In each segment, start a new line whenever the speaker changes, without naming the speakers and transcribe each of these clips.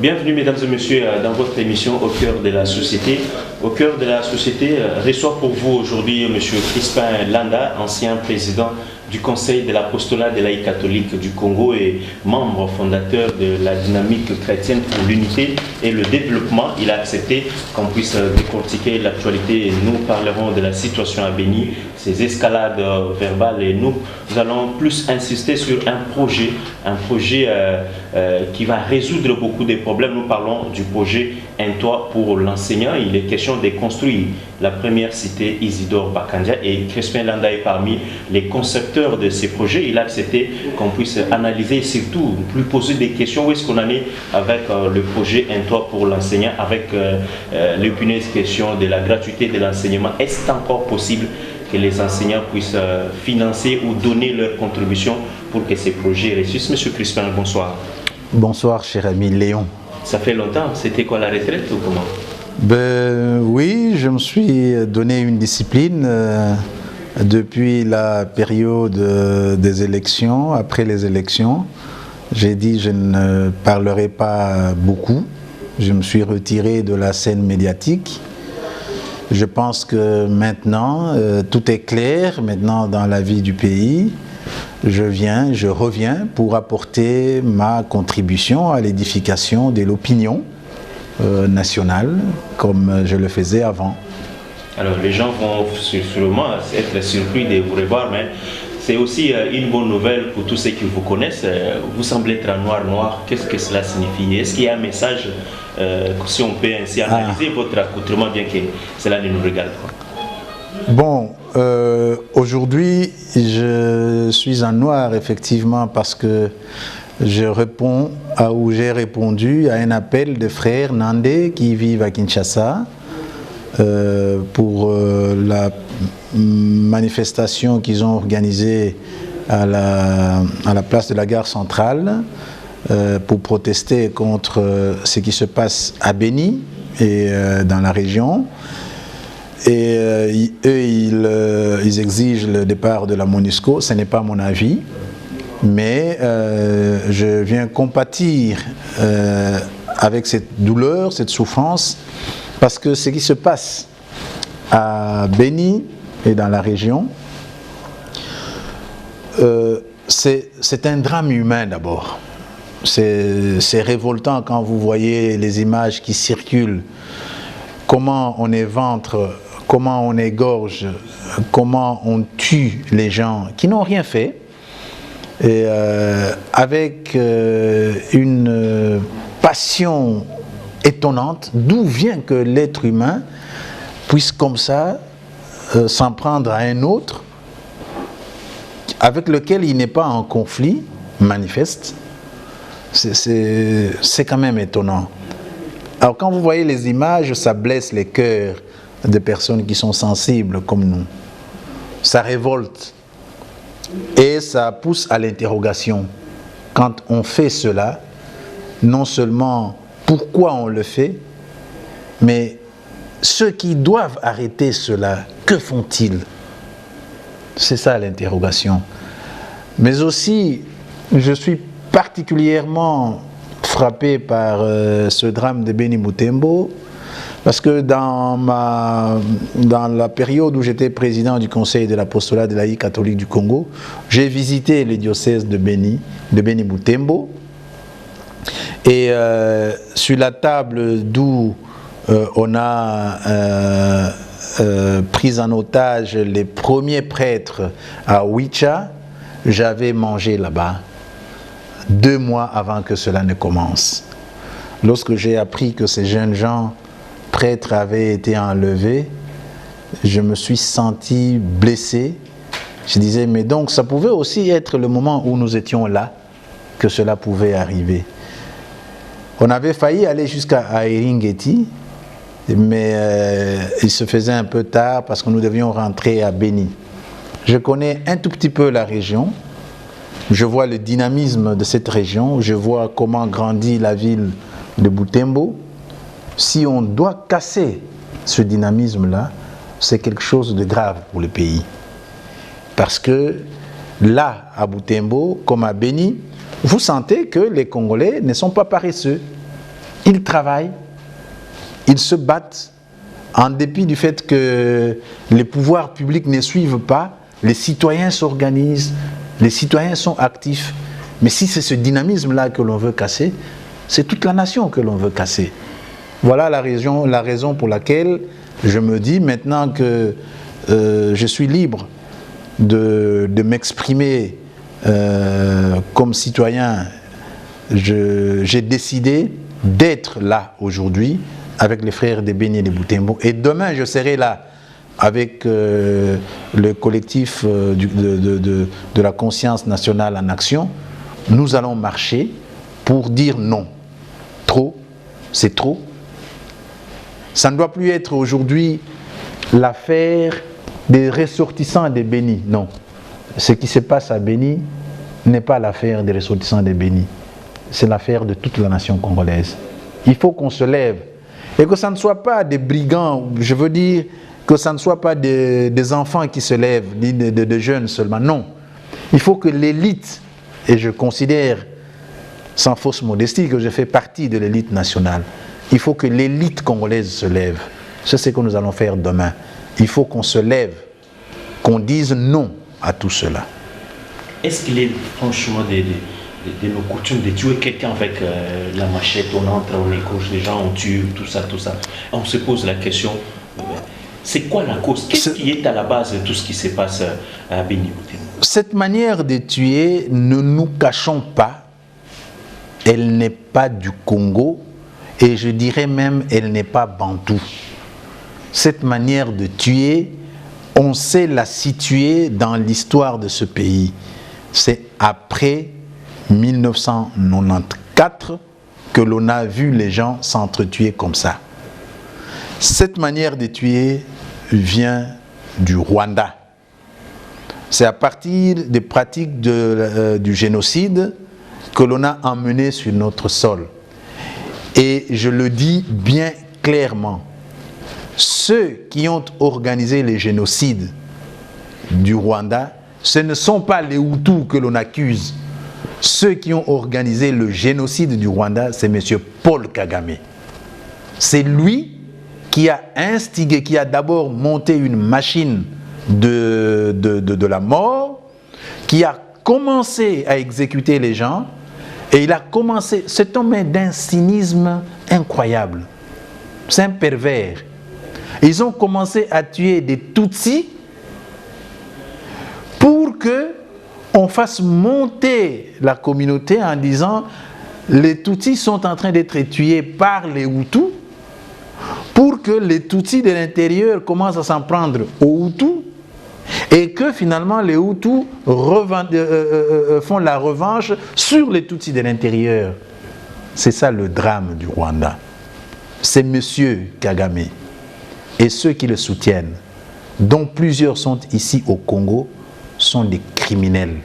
Bienvenue mesdames et messieurs dans votre émission Au cœur de la société. Au cœur de la société reçoit pour vous aujourd'hui M. Crispin Landa, ancien président du Conseil de l'apostolat des laïcs catholiques du Congo et membre fondateur de la dynamique chrétienne pour l'unité et le développement. Il a accepté qu'on puisse décortiquer l'actualité. Nous parlerons de la situation à Béni, ses escalades verbales, et nous allons plus insister sur un projet qui va résoudre beaucoup de problèmes. Nous parlons du projet Un toit pour l'enseignant. Il est question de construire la première cité Isidore Bakandia et Crispin Landa est parmi les concepteurs de ces projets. Il a accepté qu'on puisse analyser et surtout plus poser des questions. Où est-ce qu'on en est avec le projet Un toit pour l'enseignant, avec l'épineuse question de la gratuité de l'enseignement. Est-ce encore possible que les enseignants puissent financer ou donner leur contribution pour que ces projets réussissent? Monsieur Crispin, bonsoir.
Bonsoir, cher ami Léon.
Ça fait longtemps. C'était quoi, la retraite ou comment?
Oui, je me suis donné une discipline depuis la période des élections, après les élections. J'ai dit je ne parlerai pas beaucoup. Je me suis retiré de la scène médiatique. Je pense que maintenant, tout est clair, maintenant dans la vie du pays. Je reviens pour apporter ma contribution à l'édification de l'opinion nationale, comme je le faisais avant.
Alors les gens vont sûrement être surpris de vous revoir, mais c'est aussi une bonne nouvelle pour tous ceux qui vous connaissent. Vous semblez être en noir. Qu'est-ce que cela signifie? Est-ce qu'il y a un message, si on peut ainsi analyser votre accoutrement, bien que cela ne nous regarde pas?
Bon, aujourd'hui, je suis en noir, effectivement, parce que j'ai répondu à un appel de frères nandais qui vivent à Kinshasa pour la manifestation qu'ils ont organisée à la place de la gare centrale pour protester contre ce qui se passe à Béni et dans la région. Et eux, ils exigent le départ de la MONUSCO. Ce n'est pas mon avis, mais je viens compatir avec cette douleur, cette souffrance, parce que ce qui se passe à Béni et dans la région, c'est un drame humain d'abord. C'est révoltant quand vous voyez les images qui circulent, comment on éventre, comment on égorge, comment on tue les gens qui n'ont rien fait, et avec une passion étonnante. D'où vient que l'être humain puisse comme ça s'en prendre à un autre avec lequel il n'est pas en conflit manifeste? C'est quand même étonnant. Alors quand vous voyez les images, ça blesse les cœurs de personnes qui sont sensibles comme nous. Ça révolte et ça pousse à l'interrogation. Quand on fait cela, non seulement pourquoi on le fait, mais ceux qui doivent arrêter cela, que font-ils? C'est ça l'interrogation. Mais aussi, je suis particulièrement frappé par ce drame de Béni Moutembo, parce que dans la période où j'étais président du Conseil de l'apostolat des laïcs catholiques du Congo, j'ai visité le diocèse de Béni Moutembo, et sur la table d'où on a pris en otage les premiers prêtres à Wicha, j'avais mangé là-bas 2 mois avant que cela ne commence. Lorsque j'ai appris que ces jeunes gens prêtres avaient été enlevés, je me suis senti blessé. Je disais, mais donc ça pouvait aussi être le moment où nous étions là, que cela pouvait arriver. On avait failli aller jusqu'à Eringeti, mais il se faisait un peu tard parce que nous devions rentrer à Beni. Je connais un tout petit peu la région, je vois le dynamisme de cette région, je vois comment grandit la ville de Butembo. Si on doit casser ce dynamisme-là, c'est quelque chose de grave pour le pays. Parce que là, à Butembo, comme à Beni, vous sentez que les Congolais ne sont pas paresseux. Ils travaillent, ils se battent, en dépit du fait que les pouvoirs publics ne suivent pas, les citoyens s'organisent, les citoyens sont actifs. Mais si c'est ce dynamisme-là que l'on veut casser, c'est toute la nation que l'on veut casser. Voilà la raison pour laquelle je me dis maintenant que je suis libre de m'exprimer comme citoyen. J'ai décidé d'être là aujourd'hui avec les frères de Beni et de Butembo. Et demain, je serai là avec le collectif de la conscience nationale en action. Nous allons marcher pour dire non. Trop, c'est trop. Ça ne doit plus être aujourd'hui l'affaire des ressortissants de Beni. Non. Ce qui se passe à Beni n'est pas l'affaire des ressortissants de Beni. C'est l'affaire de toute la nation congolaise. Il faut qu'on se lève. Et que ça ne soit pas des brigands, je veux dire que ça ne soit pas des enfants qui se lèvent, ni de jeunes seulement. Non. Il faut que l'élite, et je considère, sans fausse modestie, que je fais partie de l'élite nationale, il faut que l'élite congolaise se lève. C'est ce que nous allons faire demain. Il faut qu'on se lève, qu'on dise non à tout cela.
Est-ce qu'il est franchement de nos coutumes de tuer quelqu'un avec la machette, on entre, on égorge les gens, on tue, tout ça. On se pose la question, c'est quoi la cause? Qu'est-ce qui est à la base de tout ce qui se passe à Beni?
Cette manière de tuer, ne nous cachons pas, elle n'est pas du Congo, et je dirais même, elle n'est pas bantou. Cette manière de tuer, on sait la situer dans l'histoire de ce pays. C'est après 1994 que l'on a vu les gens s'entretuer comme ça. Cette manière de tuer vient du Rwanda. C'est à partir des pratiques du génocide que l'on a emmené sur notre sol. Et je le dis bien clairement, ceux qui ont organisé les génocides du Rwanda, ce ne sont pas les Hutus que l'on accuse. Ceux qui ont organisé le génocide du Rwanda, c'est M. Paul Kagame. C'est lui qui a instigé, qui a d'abord monté une machine de la mort, qui a commencé à exécuter les gens, et il a commencé, cet homme est d'un cynisme incroyable. C'est un pervers. Ils ont commencé à tuer des Tutsis pour que on fasse monter la communauté en disant les Tutsis sont en train d'être tués par les Hutus, pour que les Tutsis de l'intérieur commencent à s'en prendre aux Hutus et que finalement les Hutus font la revanche sur les Tutsis de l'intérieur. C'est ça le drame du Rwanda. C'est M. Kagame et ceux qui le soutiennent, dont plusieurs sont ici au Congo, sont des criminels.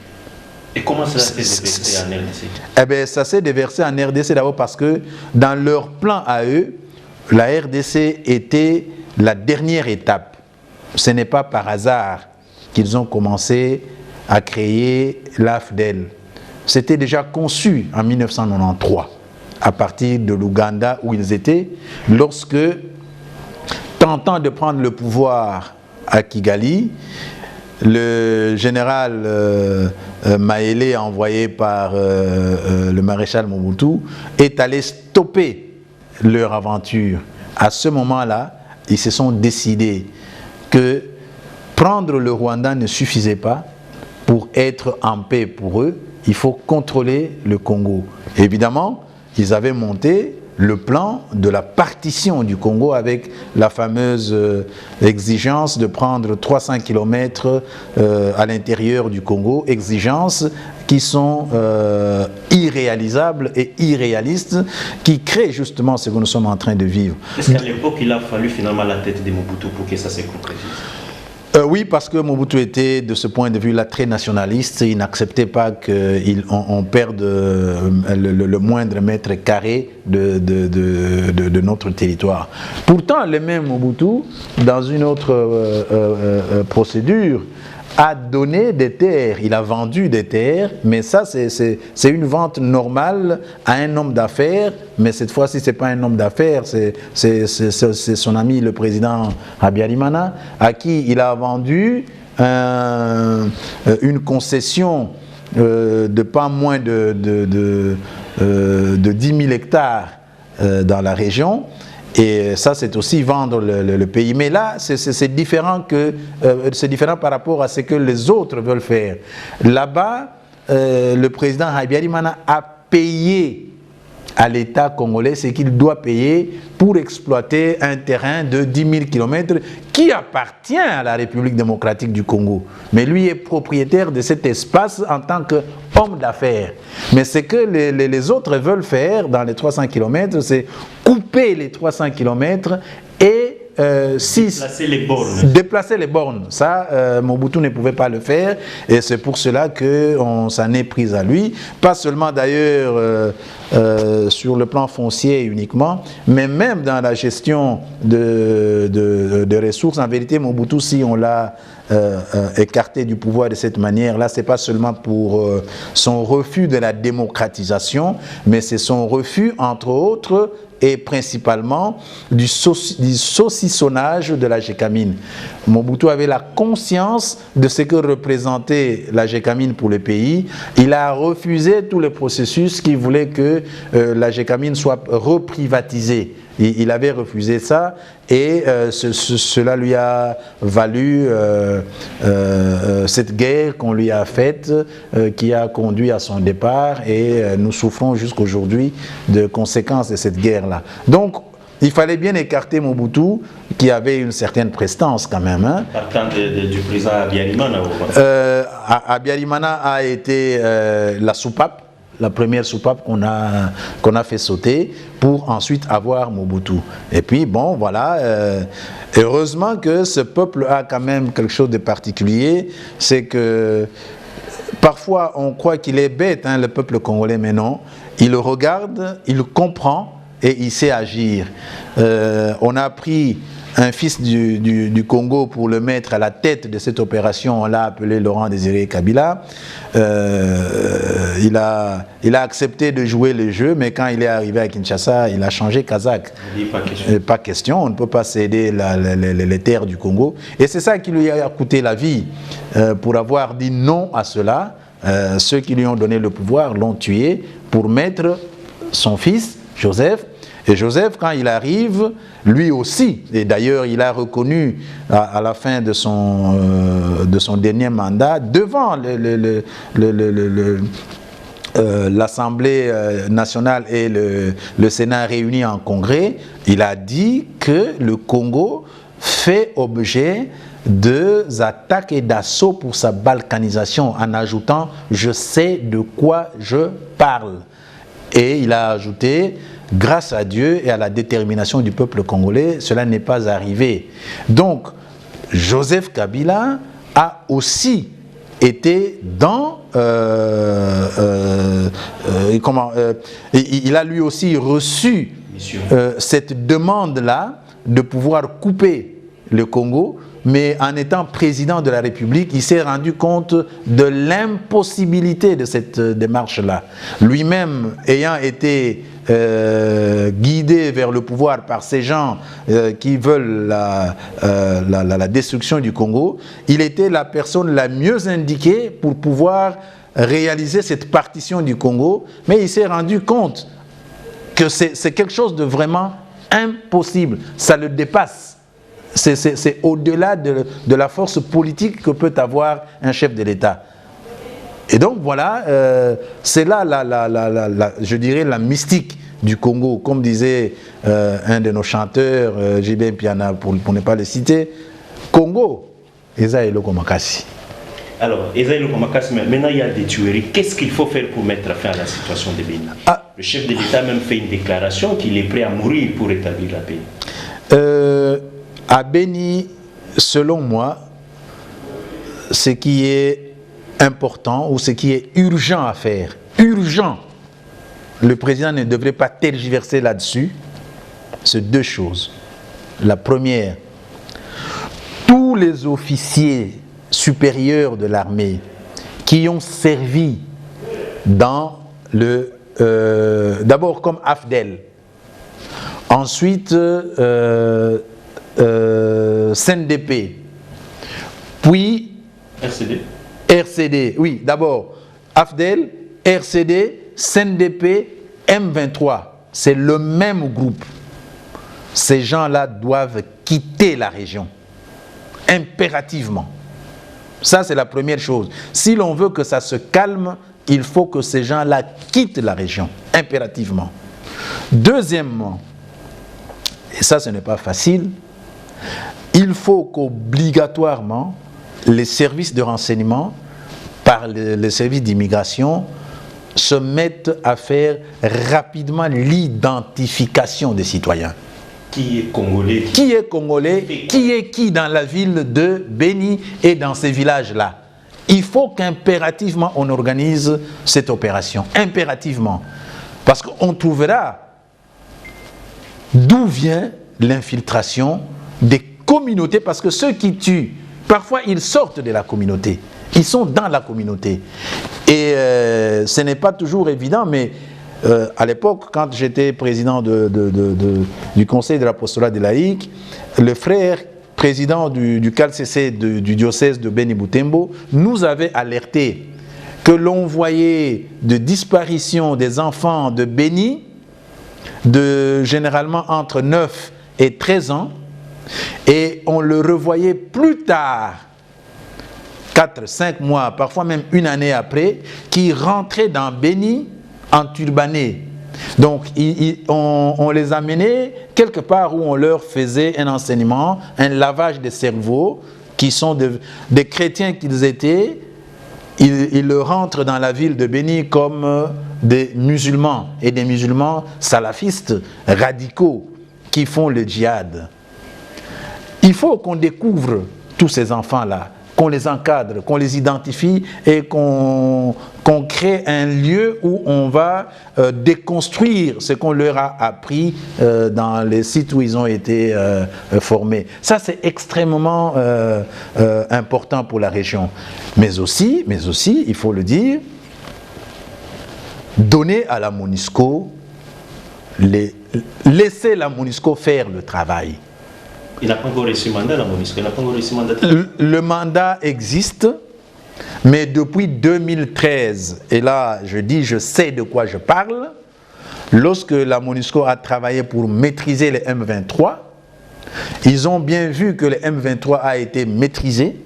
Et comment cela s'est déversé en RDC?
Eh bien, ça s'est déversé en RDC d'abord parce que dans leur plan à eux, la RDC était la dernière étape. Ce n'est pas par hasard qu'ils ont commencé à créer l'AFDEL. C'était déjà conçu en 1993, à partir de l'Ouganda où ils étaient, lorsque, tentant de prendre le pouvoir à Kigali, le général Maélé, envoyé par le maréchal Mobutu, est allé stopper leur aventure. À ce moment-là, ils se sont décidés que prendre le Rwanda ne suffisait pas pour être en paix pour eux, il faut contrôler le Congo. Évidemment, ils avaient monté le plan de la partition du Congo avec la fameuse exigence de prendre 300 km à l'intérieur du Congo, exigences qui sont irréalisables et irréalistes, qui créent justement ce que nous sommes en train de vivre.
Est-ce qu'à l'époque, il a fallu finalement la tête de Mobutu pour que ça se concrétise?
Oui, parce que Mobutu était, de ce point de vue-là, très nationaliste. Il n'acceptait pas qu'on perde le moindre mètre carré de notre territoire. Pourtant, le même Mobutu, dans une autre procédure, a donné des terres, il a vendu des terres, mais ça c'est une vente normale à un homme d'affaires, mais cette fois-ci c'est pas un homme d'affaires, c'est son ami le président Habyarimana, à qui il a vendu une concession de pas moins de 10 000 hectares dans la région. Et ça, c'est aussi vendre le pays. Mais là, c'est différent par rapport à ce que les autres veulent faire. Là-bas, le président Habyarimana a payé à l'État congolais ce qu'il doit payer pour exploiter un terrain de 10 000 km qui appartient à la République démocratique du Congo. Mais lui est propriétaire de cet espace en tant qu'homme d'affaires. Mais ce que les autres veulent faire dans les 300 km, c'est couper les 300 km et déplacer les bornes. Ça, Mobutu ne pouvait pas le faire et c'est pour cela qu'on s'en est pris à lui. Pas seulement d'ailleurs sur le plan foncier uniquement, mais même dans la gestion de ressources. En vérité, Mobutu, si on l'a écarté du pouvoir de cette manière-là, c'est pas seulement pour son refus de la démocratisation, mais c'est son refus, entre autres, et principalement du saucissonnage de la Gécamine. Mobutu avait la conscience de ce que représentait la Gécamine pour le pays. Il a refusé tout le processus qui voulait que la Gécamine soit reprivatisée. Il avait refusé ça et cela lui a valu cette guerre qu'on lui a faite qui a conduit à son départ et nous souffrons jusqu'aujourd'hui de conséquences de cette guerre-là. Donc, il fallait bien écarter Mobutu qui avait une certaine prestance quand même. Hein.
Partant du président Habyarimana.
Habyarimana a été la soupape. La première soupape qu'on a fait sauter pour ensuite avoir Mobutu. Et puis bon, voilà, heureusement que ce peuple a quand même quelque chose de particulier, c'est que parfois on croit qu'il est bête, hein, le peuple congolais, mais non, il le regarde, il le comprend et il sait agir. On a pris un fils du Congo pour le mettre à la tête de cette opération, on l'a appelé Laurent Désiré Kabila. Il a accepté de jouer le jeu, mais quand il est arrivé à Kinshasa, il a changé kazakh. Pas question, on ne peut pas céder les terres du Congo. Et c'est ça qui lui a coûté la vie. Pour avoir dit non à cela, ceux qui lui ont donné le pouvoir l'ont tué pour mettre son fils, Joseph. Et Joseph, quand il arrive, lui aussi, et d'ailleurs il a reconnu à la fin de son dernier mandat, devant l'Assemblée nationale et le Sénat réunis en congrès, il a dit que le Congo fait objet d'attaques et d'assauts pour sa balkanisation, en ajoutant « je sais de quoi je parle ». Et il a ajouté « grâce à Dieu et à la détermination du peuple congolais, cela n'est pas arrivé ». Donc, Joseph Kabila a aussi été dans... il a lui aussi reçu cette demande-là de pouvoir couper le Congo, mais en étant président de la République, il s'est rendu compte de l'impossibilité de cette démarche-là. Lui-même ayant été guidé vers le pouvoir par ces gens qui veulent la destruction du Congo, il était la personne la mieux indiquée pour pouvoir réaliser cette partition du Congo, mais il s'est rendu compte que c'est quelque chose de vraiment impossible, ça le dépasse. C'est au-delà de la force politique que peut avoir un chef de l'État. Et donc voilà, c'est là, je dirais, la mystique du Congo. Comme disait un de nos chanteurs, J.B. Piana, pour ne pas le citer, Congo, Eza Eloko Makasi.
Alors, Eza Eloko Makasi, maintenant il y a des tueries. Qu'est-ce qu'il faut faire pour mettre fin à la situation de Béni? Le chef de l'État a même fait une déclaration qu'il est prêt à mourir pour rétablir la paix.
À Béni, selon moi, ce qui est important ou ce qui est urgent à faire, urgent, le président ne devrait pas tergiverser là-dessus, c'est deux choses. La première, tous les officiers supérieurs de l'armée qui ont servi dans d'abord comme AFDEL, ensuite CNDP, puis RCD, oui, d'abord AFDEL, RCD, CNDP, M23, c'est le même groupe. Ces gens-là doivent quitter la région, impérativement. Ça, c'est la première chose. Si l'on veut que ça se calme, il faut que ces gens-là quittent la région, impérativement. Deuxièmement, et ça, ce n'est pas facile, il faut qu'obligatoirement, les services de renseignement, par les services d'immigration, se mettent à faire rapidement l'identification des citoyens.
Qui est congolais?
Qui est congolais? Qui est qui dans la ville de Béni et dans ces villages-là? Il faut qu'impérativement on organise cette opération. Impérativement. Parce qu'on trouvera d'où vient l'infiltration des communautés. Parce que ceux qui tuent, parfois ils sortent de la communauté. Ils sont dans la communauté. Et ce n'est pas toujours évident, mais à l'époque, quand j'étais président du conseil de l'apostolat des laïcs, le frère président du CALCC du diocèse de Béni-Boutembo nous avait alerté que l'on voyait de disparition des enfants de Béni, généralement entre 9 et 13 ans, et on le revoyait plus tard, 4, 5 mois, parfois même une année après, qui rentraient dans Béni en turbané. Donc on les amenait quelque part où on leur faisait un enseignement, un lavage de cerveau, qui sont des chrétiens qu'ils étaient. Ils rentrent dans la ville de Béni comme des musulmans, et des musulmans salafistes radicaux qui font le djihad. Il faut qu'on découvre tous ces enfants-là, qu'on les encadre, qu'on les identifie et qu'on crée un lieu où on va déconstruire ce qu'on leur a appris dans les sites où ils ont été formés. Ça, c'est extrêmement important pour la région. Mais aussi, il faut le dire, donner à la MONUSCO, laisser la MONUSCO faire le travail.
Il n'a pas encore reçu mandat, la MONUSCO. Il n'a pas encore reçu mandat.
Le mandat existe, mais depuis 2013, et là je sais de quoi je parle, lorsque la MONUSCO a travaillé pour maîtriser les M23, ils ont bien vu que le M23 a été maîtrisé.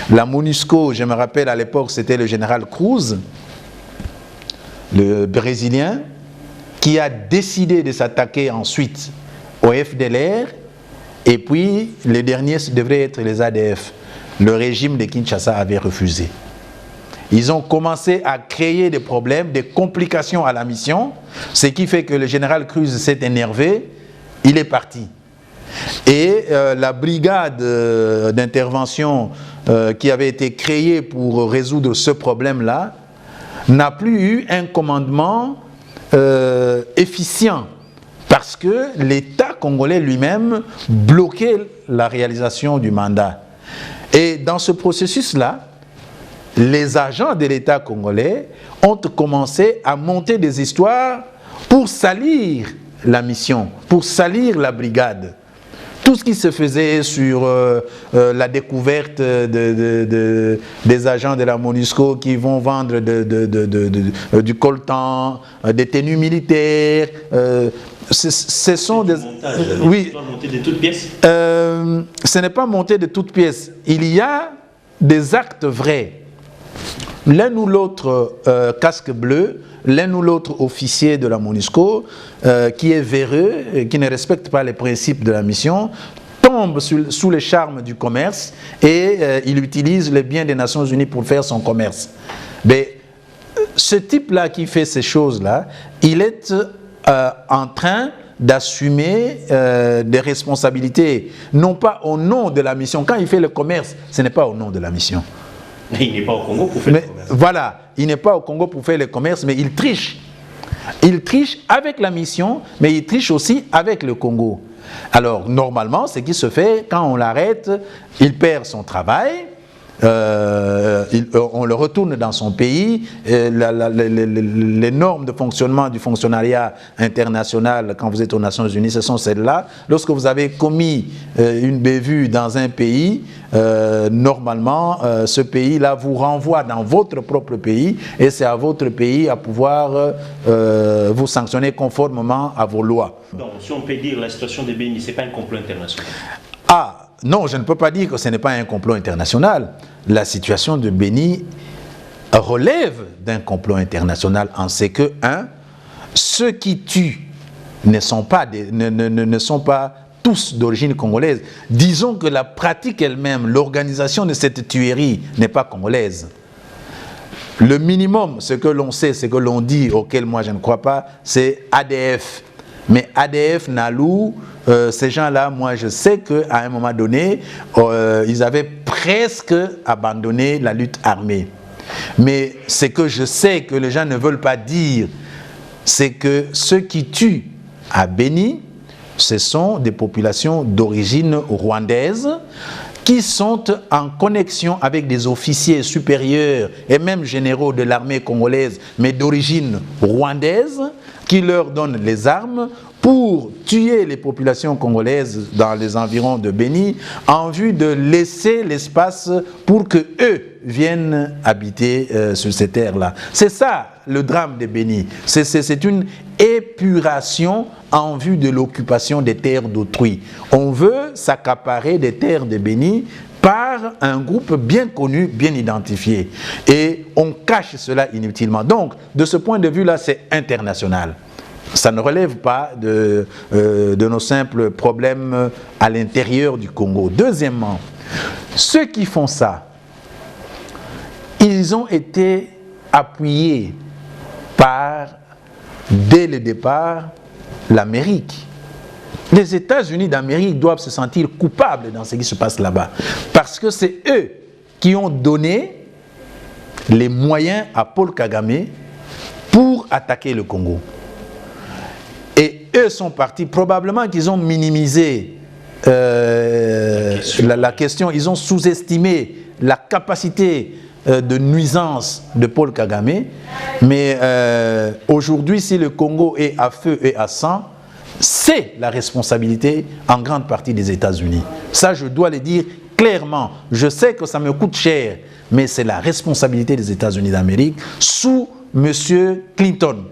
La MONUSCO, je me rappelle à l'époque, c'était le général Cruz, le Brésilien, qui a décidé de s'attaquer ensuite au FDLR. Et puis, les derniers devraient être les ADF. Le régime de Kinshasa avait refusé. Ils ont commencé à créer des problèmes, des complications à la mission, ce qui fait que le général Cruz s'est énervé, il est parti. Et la brigade d'intervention qui avait été créée pour résoudre ce problème-là n'a plus eu un commandement efficient. Parce que l'État congolais lui-même bloquait la réalisation du mandat. Et dans ce processus-là, les agents de l'État congolais ont commencé à monter des histoires pour salir la mission, pour salir la brigade. tout ce qui se faisait sur la découverte des agents de la MONUSCO qui vont vendre du coltan, des tenues militaires, ce sont des...
oui. Monter de toutes pièces.
Ce n'est pas monté de toutes pièces. Il y a des actes vrais. L'un ou l'autre casque bleu, l'un ou l'autre officier de la MONUSCO qui est véreux, qui ne respecte pas les principes de la mission, tombe sous les charmes du commerce et il utilise les biens des Nations Unies pour faire son commerce. Mais ce type-là qui fait ces choses-là, il est en train d'assumer des responsabilités, non pas au nom de la mission. Quand il fait le commerce, ce n'est pas au nom de la mission.
Il n'est pas au Congo pour faire le commerce.
Voilà, il n'est pas au Congo pour faire le commerce, mais il triche. Il triche avec la mission, mais il triche aussi avec le Congo. Alors, normalement, ce qui se fait, quand on l'arrête, il perd son travail, on le retourne dans son pays, les normes de fonctionnement du fonctionnariat international quand vous êtes aux Nations Unies, ce sont celles-là. Lorsque vous avez commis une bévue dans un pays, normalement, ce pays-là vous renvoie dans votre propre pays et c'est à votre pays à pouvoir vous sanctionner conformément à vos lois.
Donc, si on peut dire la situation de Béni, ce n'est pas un complot international.
Ah, non, je ne peux pas dire que ce n'est pas un complot international. La situation de Béni relève d'un complot international en ce que, ceux qui tuent ne sont pas tous d'origine congolaise. Disons que la pratique elle-même, l'organisation de cette tuerie n'est pas congolaise. Le minimum, ce que l'on sait, ce que l'on dit, auquel moi je ne crois pas, c'est ADF. Mais ADF, Nalou, ces gens-là, moi je sais qu'à un moment donné, ils avaient presque abandonné la lutte armée. Mais ce que je sais que les gens ne veulent pas dire, c'est que ceux qui tuent à Béni, ce sont des populations d'origine rwandaise qui sont en connexion avec des officiers supérieurs et même généraux de l'armée congolaise, mais d'origine rwandaise, qui leur donnent les armes pour tuer les populations congolaises dans les environs de Béni en vue de laisser l'espace pour que eux viennent habiter sur ces terres-là. C'est ça le drame de Béni. C'est une épuration en vue de l'occupation des terres d'autrui. On veut s'accaparer des terres de Béni par un groupe bien connu, bien identifié. Et on cache cela inutilement. Donc, de ce point de vue-là, c'est international. Ça ne relève pas de nos simples problèmes à l'intérieur du Congo. Deuxièmement, ceux qui font ça, ils ont été appuyés par, dès le départ, l'Amérique. Les États-Unis d'Amérique doivent se sentir coupables dans ce qui se passe là-bas. Parce que c'est eux qui ont donné les moyens à Paul Kagame pour attaquer le Congo. Et eux sont partis, probablement qu'ils ont minimisé la question, ils ont sous-estimé la capacité de nuisance de Paul Kagame. Mais aujourd'hui, si le Congo est à feu et à sang, c'est la responsabilité en grande partie des États-Unis. Ça, je dois le dire clairement. Je sais que ça me coûte cher, mais c'est la responsabilité des États-Unis d'Amérique sous M. Clinton.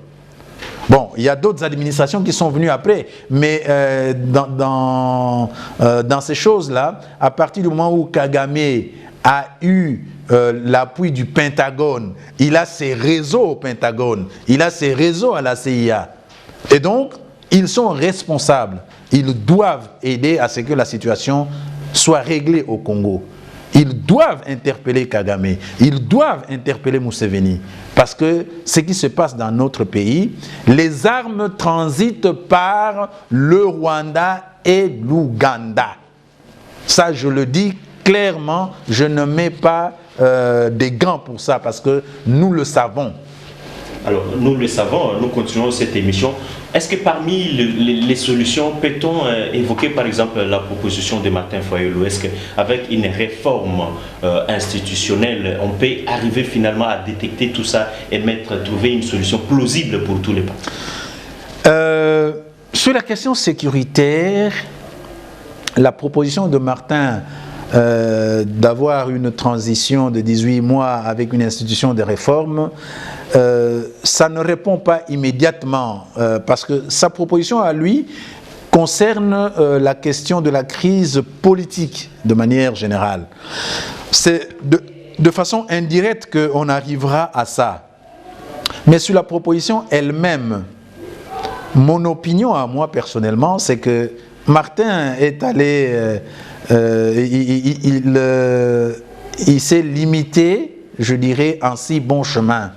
Bon, il y a d'autres administrations qui sont venues après, mais dans ces choses-là, à partir du moment où Kagame a eu l'appui du Pentagone, il a ses réseaux au Pentagone, il a ses réseaux à la CIA. Et donc, ils sont responsables. Ils doivent aider à ce que la situation soit réglée au Congo. Ils doivent interpeller Kagame. Ils doivent interpeller Museveni. Parce que ce qui se passe dans notre pays, les armes transitent par le Rwanda et l'Ouganda. Ça, je le dis clairement, je ne mets pas des gants pour ça parce que nous le savons.
Alors, nous le savons, nous continuons cette émission. Est-ce que parmi les solutions, peut-on évoquer par exemple la proposition de Martin Fayulu? Est-ce qu'avec une réforme institutionnelle, on peut arriver finalement à détecter tout ça et trouver une solution plausible pour tous les partis?
Sur la question sécuritaire, la proposition de Martin d'avoir une transition de 18 mois avec une institution de réforme, ça ne répond pas immédiatement, parce que sa proposition à lui concerne la question de la crise politique de manière générale. C'est de façon indirecte qu'on arrivera à ça. Mais sur la proposition elle-même, mon opinion à moi personnellement, c'est que Martin est allé, il s'est limité, je dirais, en si bon chemin.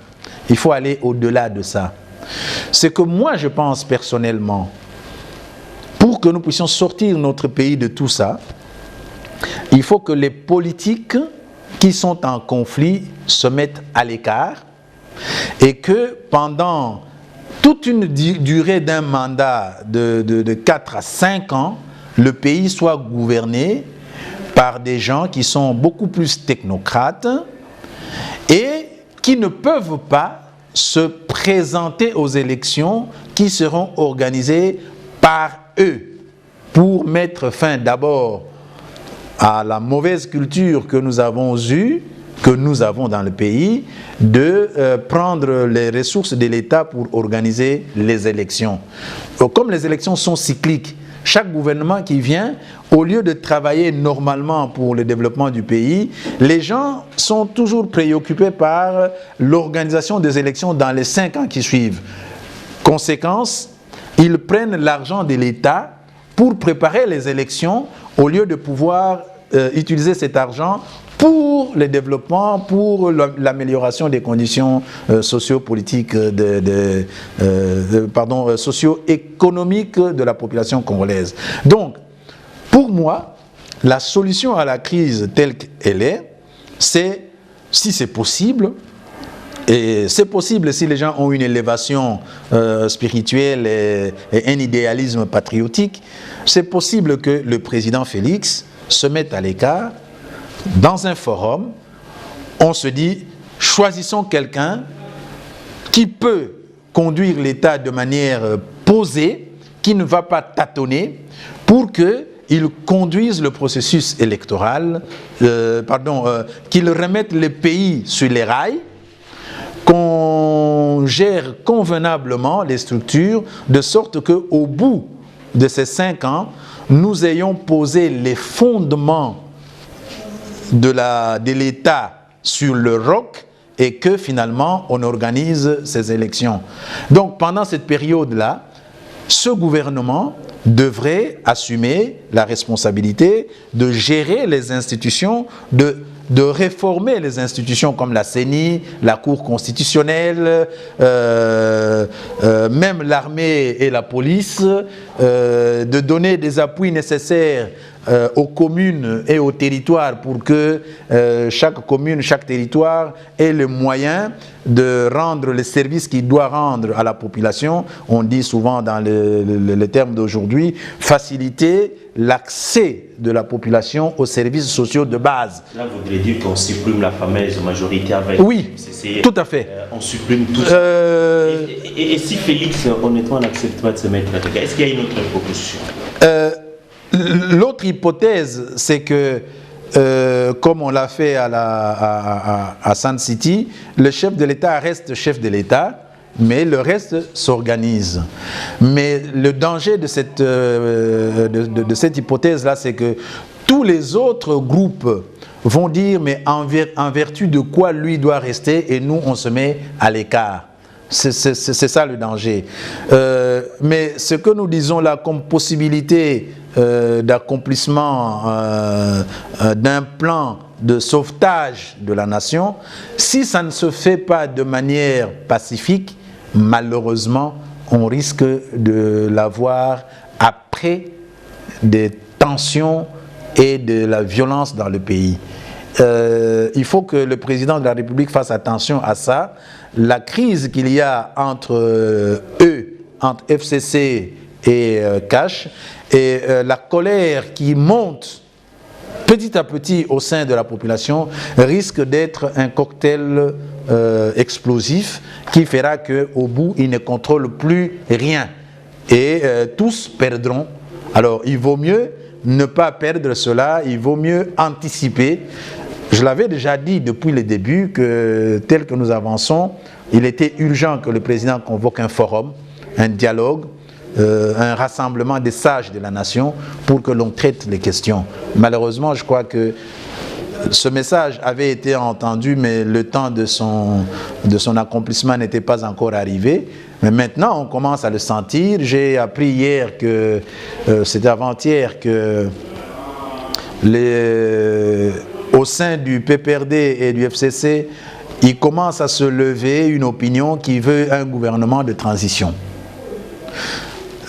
Il faut aller au-delà de ça. Ce que moi je pense personnellement, pour que nous puissions sortir notre pays de tout ça, il faut que les politiques qui sont en conflit se mettent à l'écart et que pendant toute une durée d'un mandat de 4 à 5 ans, le pays soit gouverné par des gens qui sont beaucoup plus technocrates et qui ne peuvent pas se présenter aux élections qui seront organisées par eux pour mettre fin d'abord à la mauvaise culture que nous avons eue, que nous avons dans le pays, de prendre les ressources de l'État pour organiser les élections. Donc, comme les élections sont cycliques, chaque gouvernement qui vient, au lieu de travailler normalement pour le développement du pays, les gens sont toujours préoccupés par l'organisation des élections dans les 5 ans qui suivent. Conséquence, ils prennent l'argent de l'État pour préparer les élections au lieu de pouvoir utiliser cet argent pour le développement, pour l'amélioration des conditions socio-politiques, socio-économiques de la population congolaise. Donc, pour moi, la solution à la crise telle qu'elle est, c'est, si c'est possible, et c'est possible si les gens ont une élévation spirituelle et un idéalisme patriotique, c'est possible que le président Félix se mette à l'écart. Dans un forum, on se dit, choisissons quelqu'un qui peut conduire l'État de manière posée, qui ne va pas tâtonner, pour qu'il conduise le processus électoral, qu'il remette le pays sur les rails, qu'on gère convenablement les structures, de sorte qu'au bout de ces 5 ans, nous ayons posé les fondements de l'État sur le roc et que finalement on organise ces élections. Donc pendant cette période-là, ce gouvernement devrait assumer la responsabilité de gérer les institutions, de réformer les institutions comme la CENI, la Cour constitutionnelle, même l'armée et la police, de donner des appuis nécessaires aux communes et aux territoires pour que chaque commune, chaque territoire ait le moyen de rendre les services qu'il doit rendre à la population. On dit souvent dans le terme d'aujourd'hui, faciliter l'accès de la population aux services sociaux de base.
Là, vous voulez dire qu'on supprime la fameuse majorité avec...
Oui, tout à fait.
On supprime tout ça. Et si Félix, honnêtement, n'accepte pas de se mettre à l'écart, est-ce qu'il y a une autre proposition?
L'autre hypothèse, c'est que, comme on l'a fait à Sun City, le chef de l'État reste chef de l'État, mais le reste s'organise. Mais le danger de cette hypothèse-là, c'est que tous les autres groupes vont dire, mais en vertu de quoi lui doit rester, et nous, on se met à l'écart. C'est ça le danger. Mais ce que nous disons là comme possibilité d'accomplissement d'un plan de sauvetage de la nation, si ça ne se fait pas de manière pacifique, malheureusement, on risque de l'avoir après des tensions et de la violence dans le pays. Il faut que le président de la République fasse attention à ça. La crise qu'il y a entre eux, entre FCC et Cash, et la colère qui monte petit à petit au sein de la population risque d'être un cocktail explosif qui fera qu'au bout, ils ne contrôlent plus rien. Et tous perdront. Alors, il vaut mieux ne pas perdre cela, il vaut mieux anticiper. Je l'avais déjà dit depuis le début que tel que nous avançons, il était urgent que le président convoque un forum, un dialogue, un rassemblement des sages de la nation pour que l'on traite les questions. Malheureusement, je crois que ce message avait été entendu, mais le temps de son accomplissement n'était pas encore arrivé. Mais maintenant, on commence à le sentir. J'ai appris hier que, c'était avant-hier, que au sein du PPRD et du FCC, il commence à se lever une opinion qui veut un gouvernement de transition.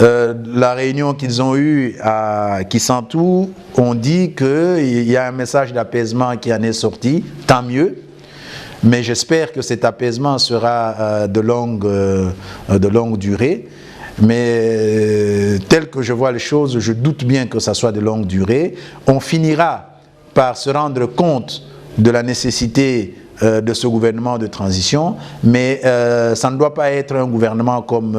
La réunion qu'ils ont eue à Kisantu, on dit qu'il y a un message d'apaisement qui en est sorti, tant mieux, mais j'espère que cet apaisement sera de longue durée. Mais tel que je vois les choses, je doute bien que ça soit de longue durée. On finira par se rendre compte de la nécessité de ce gouvernement de transition, mais ça ne doit pas être un gouvernement comme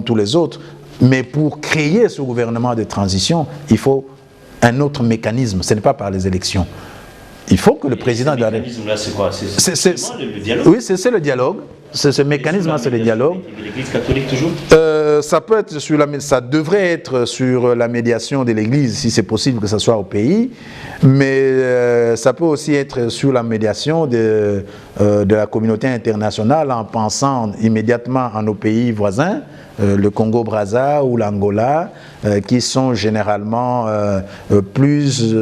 tous les autres. Mais pour créer ce gouvernement de transition, il faut un autre mécanisme, ce n'est pas par les élections. Il faut que le président de la République...
Ce mécanisme-là, c'est quoi? C'est le dialogue?
Oui, c'est le dialogue. Ce mécanisme-là, c'est le dialogue.
L'Église catholique toujours?
Ça peut être ça devrait être sur la médiation de l'Église, si c'est possible que ça soit au pays, mais ça peut aussi être sur la médiation de la communauté internationale en pensant immédiatement à nos pays voisins, le Congo-Brazza ou l'Angola, qui sont généralement plus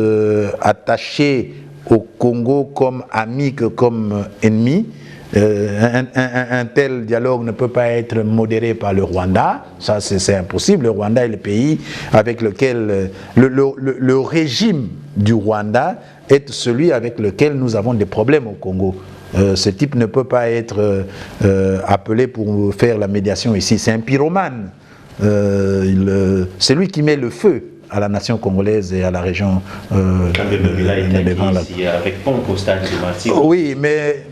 attachés au Congo comme amis que comme ennemis. Un tel dialogue ne peut pas être modéré par le Rwanda, ça c'est impossible. Le Rwanda est le pays avec lequel le régime du Rwanda est celui avec lequel nous avons des problèmes au Congo. Ce type ne peut pas être appelé pour faire la médiation ici, c'est un pyromane. C'est lui qui met le feu à la nation congolaise et à la région
avec pompe au stade de Martyr.
Oui, mais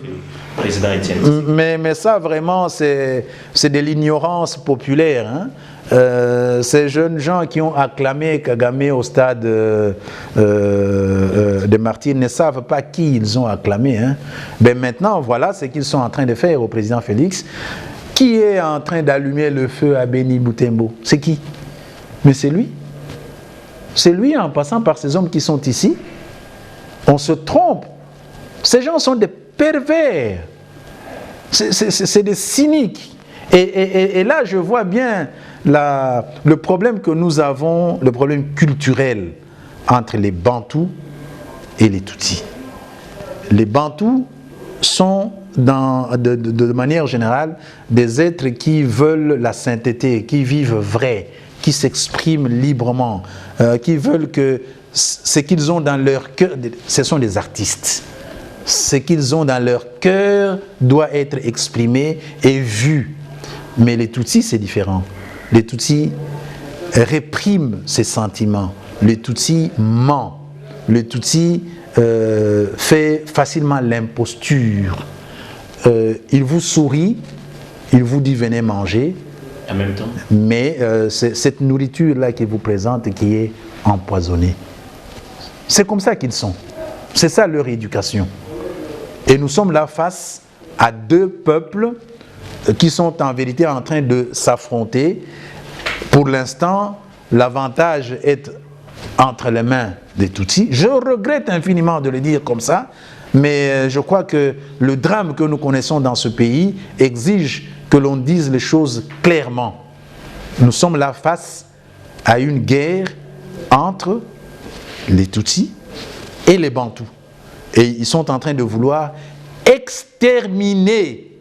président Etienne.
Mais ça vraiment c'est de l'ignorance populaire. Hein? Ces jeunes gens qui ont acclamé Kagame au stade de Martyr ne savent pas qui ils ont acclamé. Hein? Mais maintenant, voilà ce qu'ils sont en train de faire au président Félix. Qui est en train d'allumer le feu à Béni Boutembo? C'est qui? Mais c'est lui. C'est lui en passant par ces hommes qui sont ici. On se trompe. Ces gens sont des pervers. C'est des cyniques. Et là, je vois bien le problème que nous avons, le problème culturel entre les Bantous et les Tutsis. Les Bantous sont, de manière générale, des êtres qui veulent la sainteté, qui vivent vrai, qui s'expriment librement, qui veulent que ce qu'ils ont dans leur cœur, ce sont des artistes. Ce qu'ils ont dans leur cœur doit être exprimé et vu. Mais les Tutsis, c'est différent. Les Tutsis répriment ces sentiments. Les Tutsis ment. Les Tutsis fait facilement l'imposture. Il vous sourit, il vous dit venez manger.
En même temps.
Mais c'est cette nourriture-là qu'il vous présente qui est empoisonnée. C'est comme ça qu'ils sont. C'est ça leur éducation. Et nous sommes là face à deux peuples qui sont en vérité en train de s'affronter. Pour l'instant, l'avantage est entre les mains des Tutsis. Je regrette infiniment de le dire comme ça, mais je crois que le drame que nous connaissons dans ce pays exige que l'on dise les choses clairement. Nous sommes là face à une guerre entre les Tutsis et les Bantous. Et ils sont en train de vouloir exterminer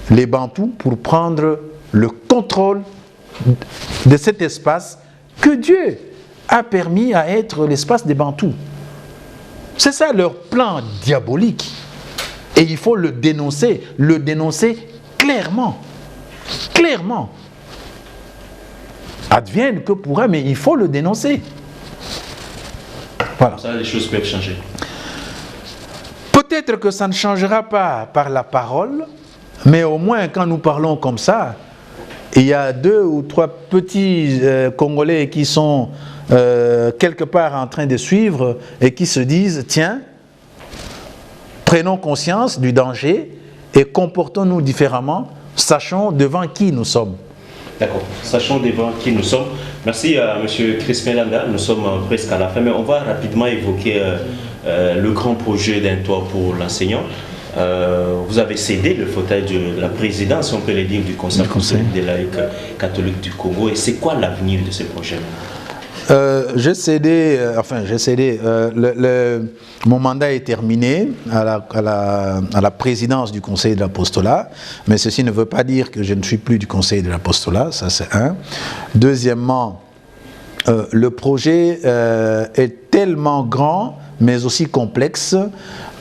les Bantous pour prendre le contrôle de cet espace que Dieu a permis à être l'espace des Bantous. C'est ça leur plan diabolique. Et il faut le dénoncer clairement. Clairement. Advienne que pourra, mais il faut le dénoncer. Voilà.
Ça, les choses peuvent changer.
Peut-être que ça ne changera pas par la parole, mais au moins quand nous parlons comme ça, il y a 2 ou 3 petits Congolais qui sont quelque part en train de suivre et qui se disent, tiens, prenons conscience du danger et comportons-nous différemment, sachons devant qui nous sommes.
D'accord, sachons devant qui nous sommes. Merci à M. Crispin Landa, nous sommes presque à la fin, mais on va rapidement évoquer le grand projet d'un toit pour l'enseignant. Vous avez cédé le fauteuil de la présidence, on peut le dire, du Conseil des laïcs catholiques du Congo. Et c'est quoi l'avenir de ce projet?
J'ai cédé, mon mandat est terminé à la présidence du Conseil de l'Apostolat, mais ceci ne veut pas dire que je ne suis plus du Conseil de l'Apostolat, ça c'est un. Deuxièmement, le projet est tellement grand, mais aussi complexe,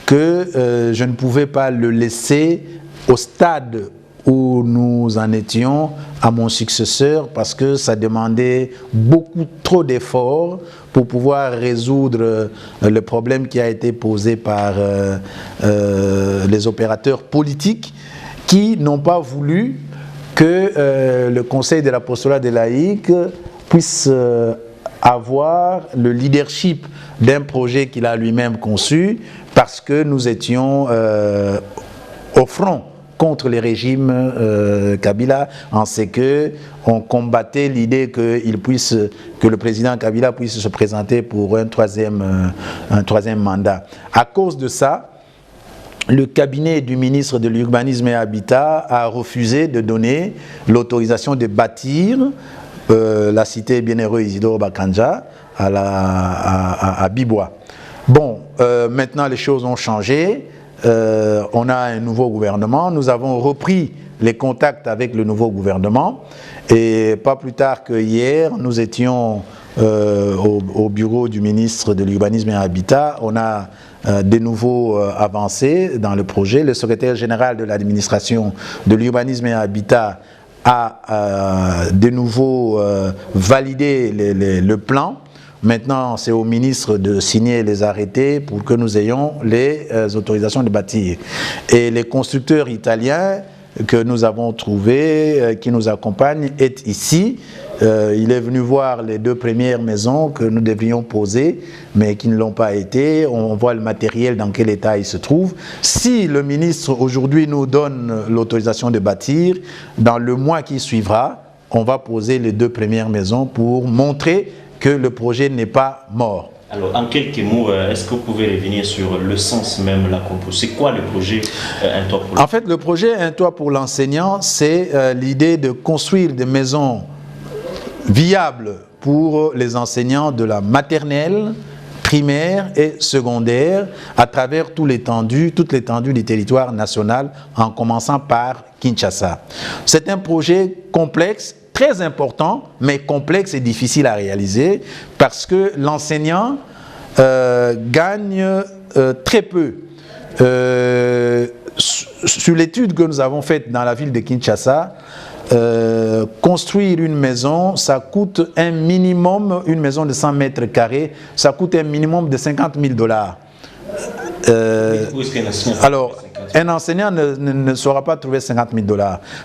que je ne pouvais pas le laisser au stade où nous en étions à mon successeur, parce que ça demandait beaucoup trop d'efforts pour pouvoir résoudre le problème qui a été posé par les opérateurs politiques qui n'ont pas voulu que le Conseil de l'Apostolat des laïcs puisse avoir le leadership d'un projet qu'il a lui-même conçu, parce que nous étions au front contre les régimes Kabila, en ce que on combattait l'idée que le président Kabila puisse se présenter pour un troisième mandat. À cause de ça, le cabinet du ministre de l'Urbanisme et Habitat a refusé de donner l'autorisation de bâtir la cité Bienheureux Isidore Bakanja à Bibois. Bon, maintenant les choses ont changé. On a un nouveau gouvernement. Nous avons repris les contacts avec le nouveau gouvernement. Et pas plus tard que hier, nous étions au bureau du ministre de l'Urbanisme et Habitat. On a de nouveau avancé dans le projet. Le secrétaire général de l'administration de l'Urbanisme et Habitat a de nouveau validé le plan. Maintenant, c'est au ministre de signer les arrêtés pour que nous ayons les autorisations de bâtir. Et les constructeurs italiens que nous avons trouvés, qui nous accompagnent, est ici. Il est venu voir les 2 premières maisons que nous devrions poser, mais qui ne l'ont pas été. On voit le matériel dans quel état il se trouve. Si le ministre aujourd'hui nous donne l'autorisation de bâtir, dans le mois qui suivra, on va poser les 2 premières maisons pour montrer que le projet n'est pas mort.
Alors, en quelques mots, est-ce que vous pouvez revenir sur le sens même, la composition? C'est quoi le projet Un toit pour l'enseignant?
En fait, le projet Un toit pour l'enseignant, c'est l'idée de construire des maisons viables pour les enseignants de la maternelle, primaire et secondaire à travers toute l'étendue du territoire national, en commençant par Kinshasa. C'est un projet complexe, très important, mais complexe et difficile à réaliser, parce que l'enseignant gagne très peu. Sur l'étude que nous avons faite dans la ville de Kinshasa, construire une maison, ça coûte un minimum, une maison de 100 mètres carrés, ça coûte un minimum de $50 000. Alors, un enseignant ne saura pas trouver $50 000.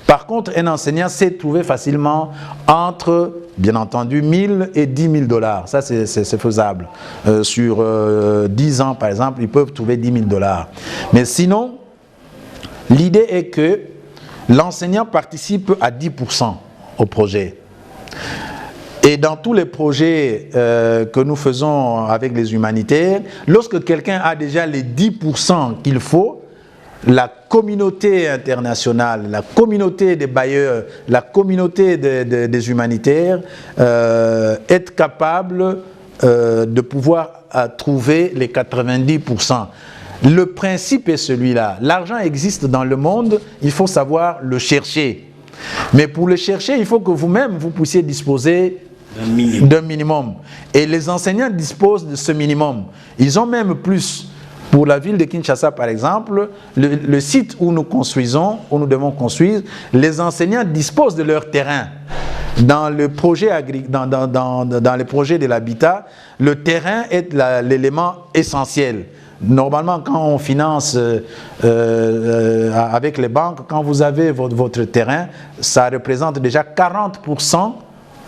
Par contre, un enseignant sait trouver facilement entre, bien entendu, 1000 et $10 000. Ça, c'est faisable. Sur 10 ans, par exemple, ils peuvent trouver $10 000. Mais sinon, l'idée est que l'enseignant participe à 10% au projet. Et dans tous les projets que nous faisons avec les humanitaires, lorsque quelqu'un a déjà les 10% qu'il faut, la communauté internationale, la communauté des bailleurs, la communauté des humanitaires est capable de pouvoir trouver les 90%. Le principe est celui-là. L'argent existe dans le monde, il faut savoir le chercher. Mais pour le chercher, il faut que vous-même, vous puissiez disposer d'un minimum. Et les enseignants disposent de ce minimum. Ils ont même plus. Pour la ville de Kinshasa, par exemple, le site où nous construisons, où nous devons construire, les enseignants disposent de leur terrain. Dans le projet dans les projets de l'habitat, le terrain est l'élément essentiel. Normalement, quand on finance avec les banques, quand vous avez votre terrain, ça représente déjà 40%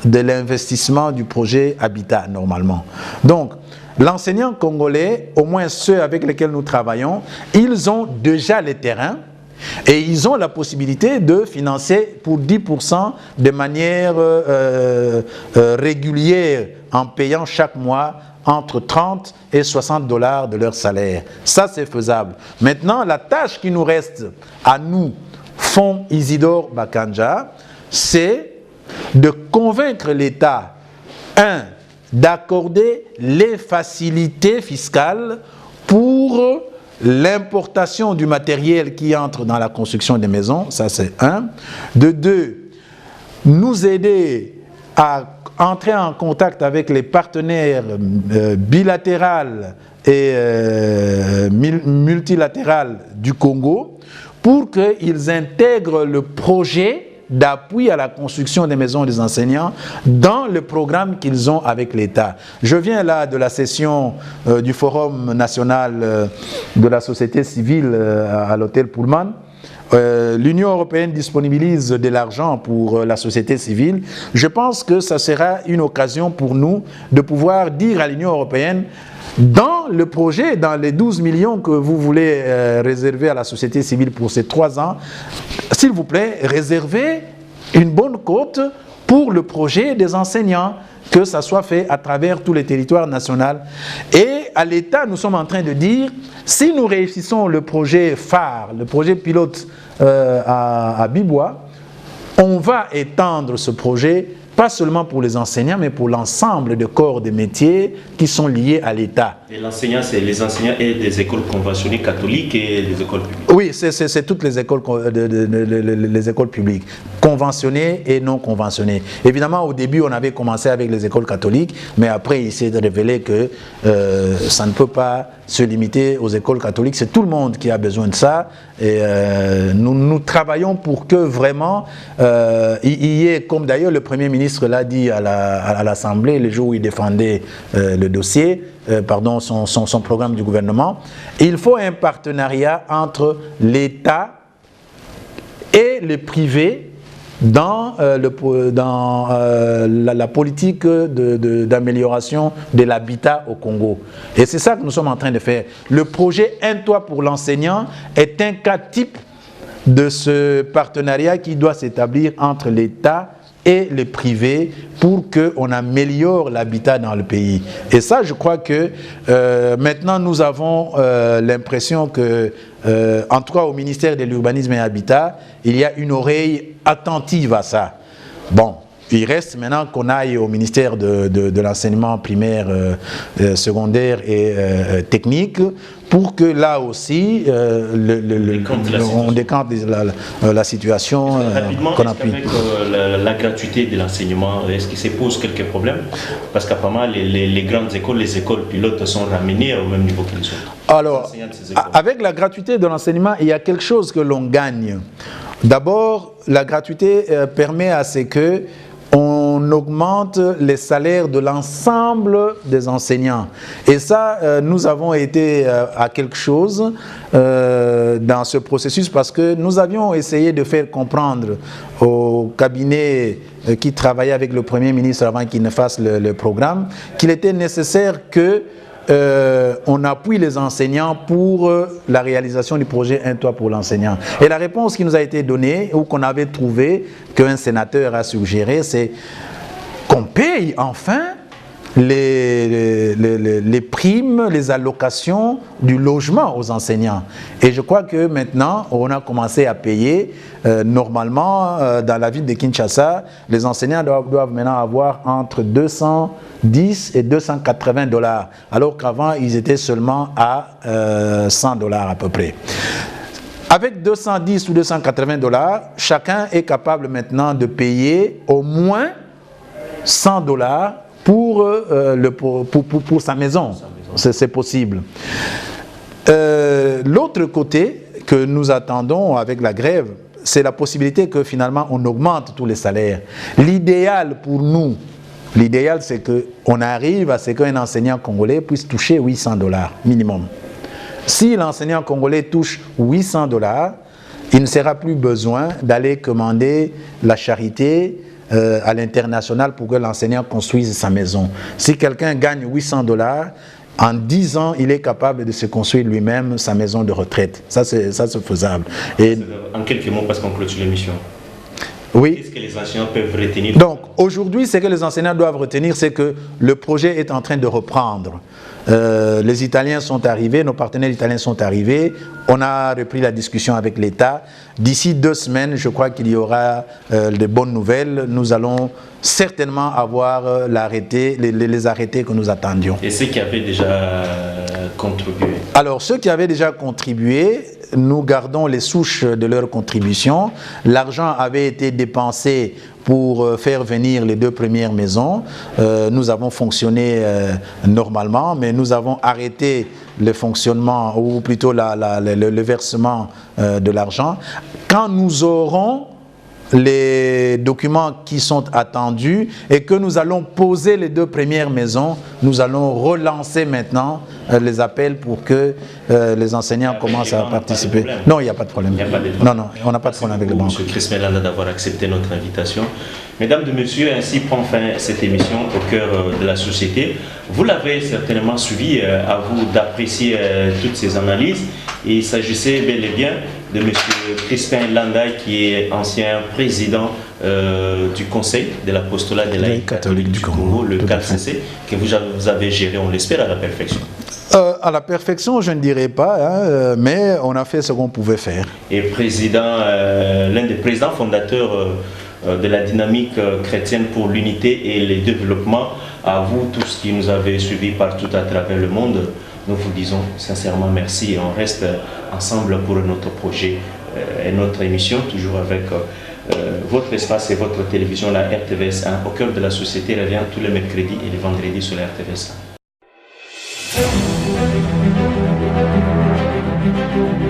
de l'investissement du projet Habitat, normalement. Donc, l'enseignant congolais, au moins ceux avec lesquels nous travaillons, ils ont déjà les terrains et ils ont la possibilité de financer pour 10% de manière régulière en payant chaque mois entre 30 et 60 $ de leur salaire. Ça, c'est faisable. Maintenant, la tâche qui nous reste à nous, Fonds Isidore Bakanja, c'est de convaincre l'État, d'accorder les facilités fiscales pour l'importation du matériel qui entre dans la construction des maisons, ça c'est un. De deux, nous aider à entrer en contact avec les partenaires bilatéraux et multilatéraux du Congo pour qu'ils intègrent le projet d'appui à la construction des maisons des enseignants dans le programme qu'ils ont avec l'État. Je viens là de la session du Forum national de la société civile à l'hôtel Pullman. L'Union européenne disponibilise de l'argent pour la société civile. Je pense que ça sera une occasion pour nous de pouvoir dire à l'Union européenne, dans le projet, dans les 12 millions que vous voulez réserver à la société civile pour ces 3 ans, s'il vous plaît, réservez une bonne cote pour le projet des enseignants, que ça soit fait à travers tous les territoires nationaux. Et à l'État, nous sommes en train de dire, si nous réussissons le projet phare, le projet pilote à Bibois, on va étendre ce projet pas seulement pour les enseignants, mais pour l'ensemble des corps de métiers qui sont liés à l'État.
Et l'enseignant, c'est les enseignants et des écoles conventionnées catholiques et des écoles publiques.
Oui, c'est toutes les écoles, les écoles publiques, conventionnées et non conventionnées. Évidemment, au début, on avait commencé avec les écoles catholiques, mais après, il s'est révélé que ça ne peut pas se limiter aux écoles catholiques. C'est tout le monde qui a besoin de ça. Et nous travaillons pour que vraiment il y ait, comme d'ailleurs le Premier ministre l'a dit à l'Assemblée le jour où il défendait le dossier, son programme du gouvernement, il faut un partenariat entre l'État et le privé dans la politique d'amélioration de l'habitat au Congo. Et c'est ça que nous sommes en train de faire. Le projet Un toit pour l'enseignant est un cas type de ce partenariat qui doit s'établir entre l'État et le privé pour qu'on améliore l'habitat dans le pays. Et ça, je crois que maintenant, nous avons l'impression que, en tout cas au ministère de l'Urbanisme et Habitat, il y a une oreille attentive à ça. Bon, il reste maintenant qu'on aille au ministère de l'enseignement primaire, secondaire et technique pour que là aussi, on décante la situation qu'on appuie.
Avec la gratuité de l'enseignement, est-ce qu'il se pose quelques problèmes? Parce qu'apparemment, les grandes écoles, les écoles pilotes sont ramenées au même niveau qu'ils sont.
Alors, avec la gratuité de l'enseignement, il y a quelque chose que l'on gagne. D'abord, la gratuité permet à ce que on augmente les salaires de l'ensemble des enseignants. Et ça, nous avons été à quelque chose dans ce processus parce que nous avions essayé de faire comprendre au cabinet qui travaillait avec le Premier ministre avant qu'il ne fasse le programme qu'il était nécessaire que on appuie les enseignants pour la réalisation du projet Un toit pour l'enseignant. Et la réponse qui nous a été donnée, ou qu'on avait trouvé, qu'un sénateur a suggéré, c'est qu'on paye enfin les primes, les allocations du logement aux enseignants. Et je crois que maintenant, on a commencé à payer. Normalement, dans la ville de Kinshasa, les enseignants doivent maintenant avoir entre 210 et 280 $, alors qu'avant, ils étaient seulement à 100 $ à peu près. Avec 210 ou 280 $, chacun est capable maintenant de payer au moins 100 $ pour sa maison. C'est possible. L'autre côté que nous attendons avec la grève, c'est la possibilité que finalement on augmente tous les salaires. L'idéal pour nous, l'idéal c'est qu'on arrive à ce qu'un enseignant congolais puisse toucher 800 $ minimum. Si l'enseignant congolais touche 800 $, il ne sera plus besoin d'aller commander la charité à l'international pour que l'enseignant construise sa maison. Si quelqu'un gagne $800, en 10 ans, il est capable de se construire lui-même sa maison de retraite. Ça, c'est faisable. Et,
en quelques mots, parce qu'on clôture l'émission.
oui.
Qu'est-ce que les enseignants peuvent retenir?
Donc, aujourd'hui, ce que les enseignants doivent retenir, c'est que le projet est en train de reprendre. Les Italiens sont arrivés, nos partenaires italiens sont arrivés. On a repris la discussion avec l'État. D'ici 2 semaines, je crois qu'il y aura de bonnes nouvelles. Nous allons certainement avoir les arrêtés que nous attendions.
Et ceux qui avaient déjà contribué?
Alors, ceux qui avaient déjà contribué, nous gardons les souches de leur contribution. L'argent avait été dépensé pour faire venir les 2 premières maisons. Nous avons fonctionné normalement, mais nous avons arrêté le fonctionnement, ou plutôt le versement de l'argent. Quand nous aurons les documents qui sont attendus et que nous allons poser les 2 premières maisons, nous allons relancer maintenant les appels pour que les enseignants commencent à participer. Non, il n'y a pas de problème. Non, on n'a pas de problème avec les banques.
Monsieur Crispin Landa d'avoir accepté notre invitation. Mesdames et messieurs, ainsi prend fin cette émission au cœur de la société. Vous l'avez certainement suivi, à vous d'apprécier toutes ces analyses. Il s'agissait bel et bien de M. Crispin Landa, qui est ancien président du Conseil de l'apostolat de laïcs catholique du Congo, le CALCC, que vous avez géré, on l'espère, à la perfection.
À la perfection, je ne dirais pas, hein, mais on a fait ce qu'on pouvait faire.
Et président, l'un des présidents fondateurs de la dynamique chrétienne pour l'unité et le développement, à vous tous qui nous avez suivis partout à travers le monde, nous vous disons sincèrement merci et on reste ensemble pour notre projet et notre émission, toujours avec votre espace et votre télévision, la RTVS 1, au cœur de la société, revient tous les mercredis et les vendredis sur la RTVS 1.